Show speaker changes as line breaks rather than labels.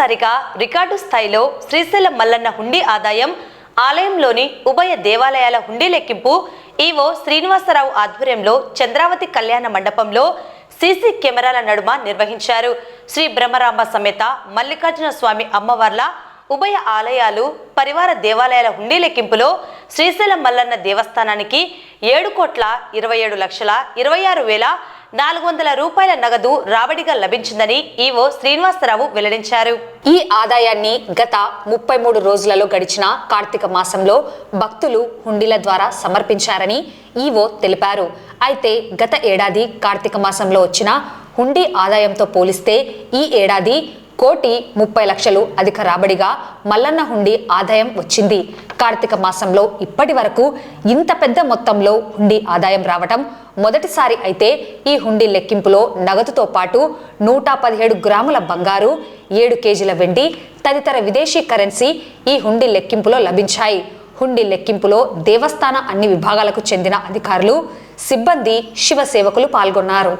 మొదటిసారిగా రికార్డు స్థాయిలో శ్రీశైలం మల్లన్న హుండీ ఆదాయం ఆలయంలోని ఉభయ దేవాలయాల హుండీ లెక్కింపు ఈవో శ్రీనివాసరావు ఆధ్వర్యంలో చంద్రావతి కళ్యాణ మండపంలో సీసీ కెమెరాల నడుమ నిర్వహించారు. శ్రీ బ్రహ్మరాంబ సమేత మల్లికార్జున స్వామి అమ్మవార్ల ఉభయ ఆలయాలు పరివార దేవాలయాల హుండీ లెక్కింపులో శ్రీశైలం మల్లన్న దేవస్థానానికి 7,27,26,400 రూపాయల నగదు రాబడిగా లభించిందని ఈవో శ్రీనివాసరావు వెల్లడించారు.
ఈ ఆదాయాన్ని గత 33 రోజులలో గడిచిన కార్తీక మాసంలో భక్తులు హుండీల ద్వారా సమర్పించారని ఈవో తెలిపారు. అయితే గత ఏడాది కార్తీక మాసంలో వచ్చిన హుండీ ఆదాయంతో పోలిస్తే ఈ ఏడాది 1,30,00,000 అధిక రాబడిగా మల్లన్న హుండీ ఆదాయం వచ్చింది. కార్తీక మాసంలో ఇప్పటి వరకు ఇంత పెద్ద మొత్తంలో హుండీ ఆదాయం రావటం మొదటిసారి. అయితే ఈ హుండీ లెక్కింపులో నగదుతో పాటు 117 గ్రాముల బంగారు, 7 కేజీల వెండి తదితర విదేశీ కరెన్సీ ఈ హుండీ లెక్కింపులో లభించాయి. హుండీ లెక్కింపులో దేవస్థాన అన్ని విభాగాలకు చెందిన అధికారులు, సిబ్బంది, శివ సేవకులు పాల్గొన్నారు.